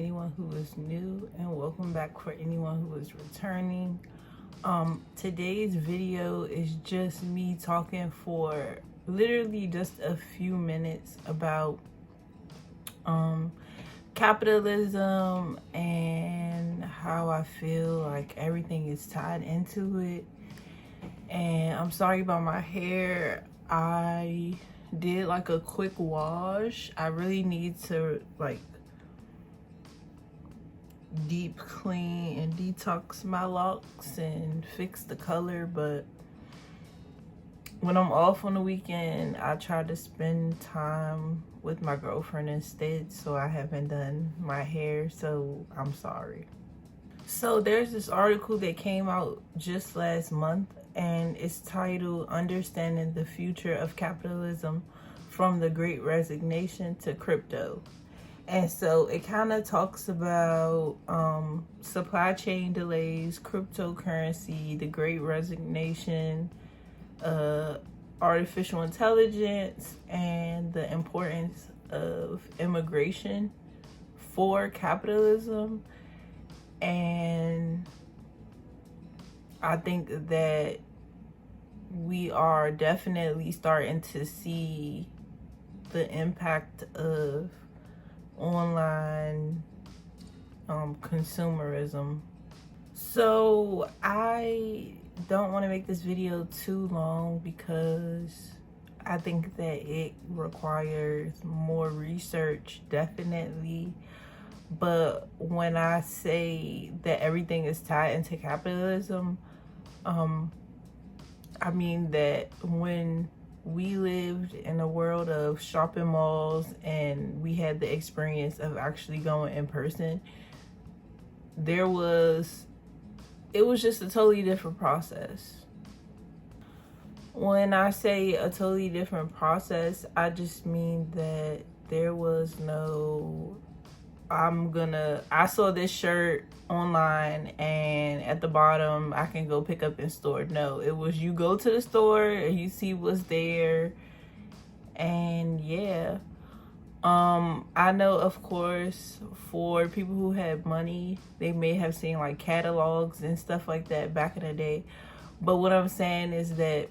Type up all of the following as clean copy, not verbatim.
anyone who is new, and welcome back for anyone who is returning. Today's video is just me talking for literally just a few minutes about capitalism and how I feel like everything is tied into it. And I'm sorry about my hair. I did like a quick wash. I really need to like deep clean and detox my locks and fix the color, but when I'm off on the weekend, I try to spend time with my girlfriend instead, so I haven't done my hair, so I'm sorry. So there's this article that came out just last month, and it's titled Understanding the Future of Capitalism from the Great Resignation to Crypto. And so it kind of talks about supply chain delays, cryptocurrency, the Great Resignation, artificial intelligence, and the importance of immigration for capitalism. And I think that we are definitely starting to see the impact of online consumerism. So I don't want to make this video too long because I think that it requires more research, definitely. But when I say that everything is tied into capitalism, I mean that when we lived in a world of shopping malls and we had the experience of actually going in person, it was just a totally different process. When I say a totally different process, I just mean that there was no I saw this shirt online and at the bottom I can go pick up in store. No, it was you go to the store and you see what's there. And yeah, I know, of course, for people who had money, they may have seen like catalogs and stuff like that back in the day. But what I'm saying is that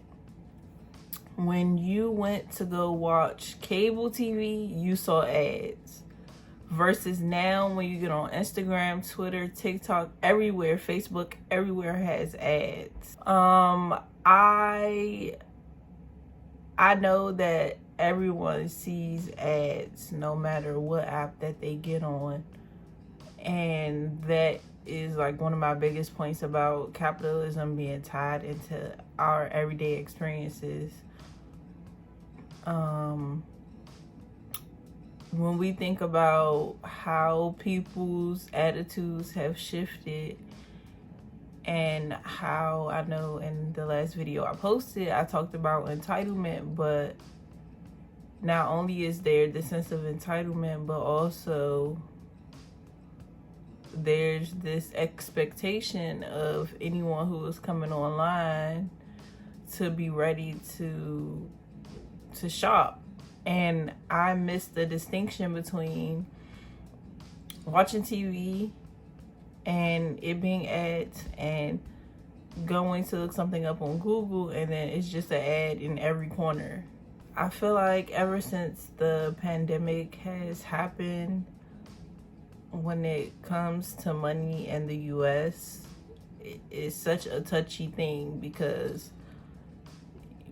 when you went to go watch cable TV, you saw ads. Versus now, when you get on Instagram, Twitter, TikTok, everywhere, Facebook, everywhere has ads. I know that everyone sees ads no matter what app that they get on. And that is like one of my biggest points about capitalism being tied into our everyday experiences. When we think about how people's attitudes have shifted, and how, I know in the last video I posted, I talked about entitlement, but not only is there the sense of entitlement, but also there's this expectation of anyone who is coming online to be ready to shop. And I miss the distinction between watching TV and it being ads and going to look something up on Google and then it's just an ad in every corner. I feel like ever since the pandemic has happened, when it comes to money in the US, it's such a touchy thing because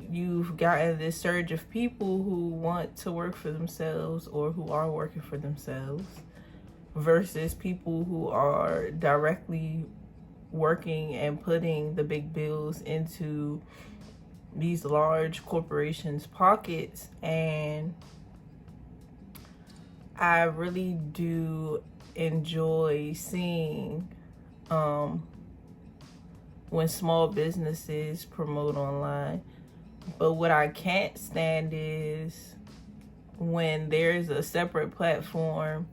you've gotten this surge of people who want to work for themselves or who are working for themselves versus people who are directly working and putting the big bills into these large corporations' pockets. And I really do enjoy seeing when small businesses promote online. But what I can't stand is when there's a separate platform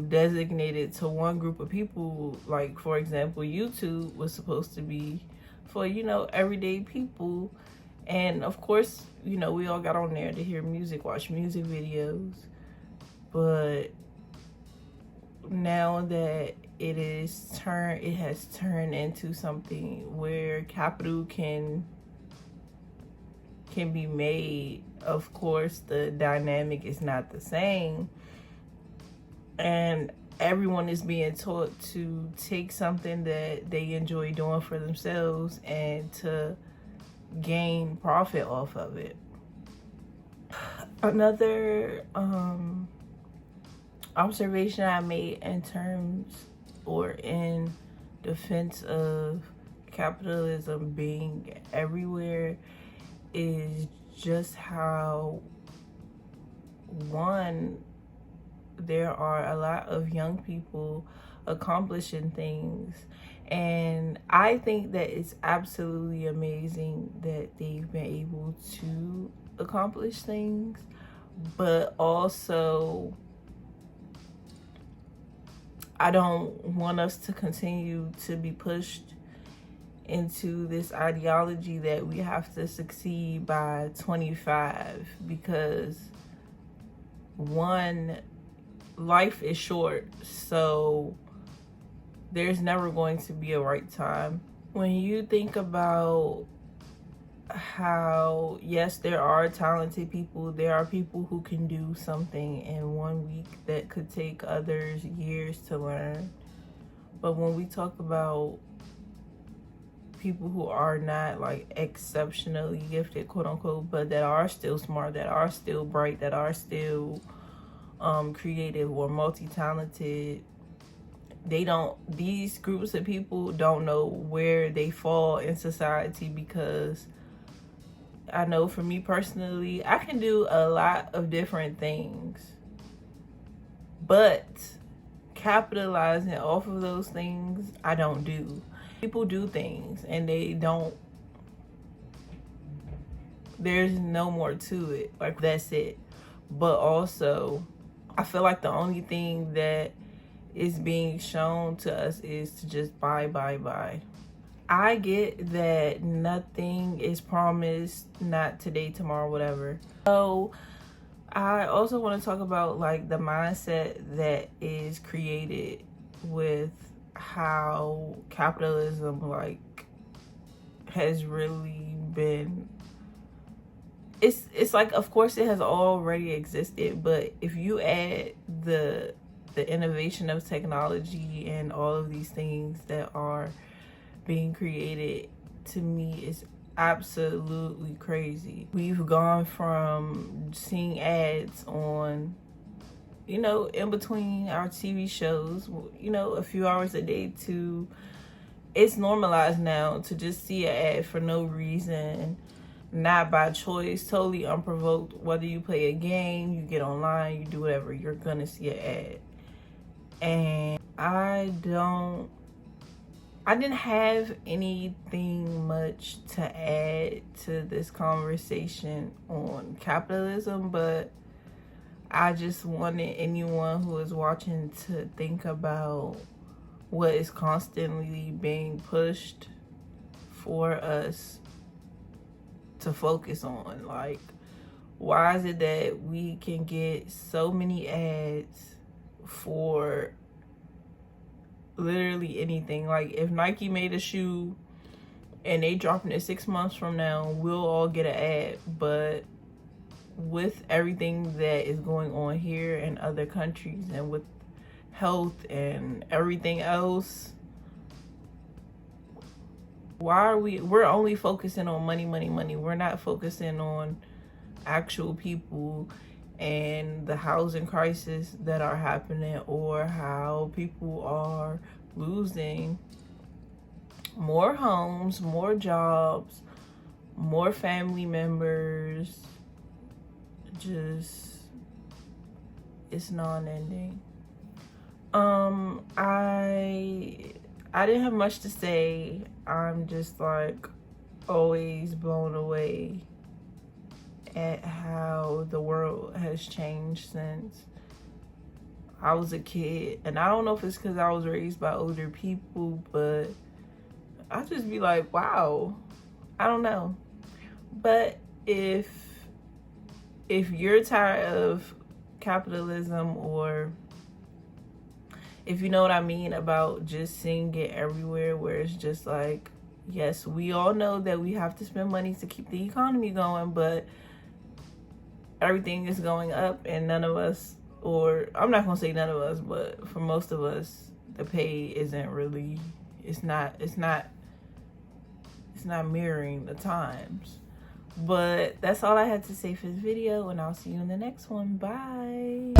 designated to one group of people. Like, for example, YouTube was supposed to be for, everyday people. And of course, we all got on there to hear music, watch music videos. But now that it has turned into something where capital can be made. Of course, the dynamic is not the same, and everyone is being taught to take something that they enjoy doing for themselves and to gain profit off of it. Another observation I made in terms or in defense of capitalism being everywhere is just how, one, there are a lot of young people accomplishing things, and I think that it's absolutely amazing that they've been able to accomplish things, but also I don't want us to continue to be pushed into this ideology that we have to succeed by 25, because one, life is short, so there's never going to be a right time. When you think about how, yes, there are talented people, there are people who can do something in 1 week that could take others years to learn. But when we talk about people who are not like exceptionally gifted, quote unquote, but that are still smart, that are still bright, that are still creative or multi-talented, these groups of people don't know where they fall in society, because I know for me personally, I can do a lot of different things, but capitalizing off of those things, I don't do. People do things and there's no more to it. Like, that's it. But also, I feel like the only thing that is being shown to us is to just buy. I get that nothing is promised, not today, tomorrow, whatever. So I also want to talk about like the mindset that is created with how capitalism like has really been, it's like, of course it has already existed, but if you add the innovation of technology and all of these things that are being created, to me is absolutely crazy. We've gone from seeing ads on, in between our TV shows, a few hours a day, to it's normalized now to just see an ad for no reason, not by choice, totally unprovoked. Whether you play a game, you get online, you do whatever, you're gonna see an ad. And I didn't have anything much to add to this conversation on capitalism, but I just wanted anyone who is watching to think about what is constantly being pushed for us to focus on. Like, why is it that we can get so many ads for literally anything? Like, if Nike made a shoe and they dropping it 6 months from now, we'll all get an ad. But with everything that is going on here in other countries and with health and everything else, we're only focusing on money. We're not focusing on actual people and the housing crisis that are happening, or how people are losing more homes, more jobs, more family members. Just, it's non-ending. I didn't have much to say. I'm just like always blown away at how the world has changed since I was a kid. And I don't know if it's because I was raised by older people, but I just be like, wow, I don't know. But if you're tired of capitalism, or if you know what I mean about just seeing it everywhere, where it's just like, yes, we all know that we have to spend money to keep the economy going, but everything is going up and none of us, or I'm not gonna say none of us, but for most of us, the pay isn't really, it's not mirroring the times. But that's all I had to say for this video, and I'll see you in the next one. Bye.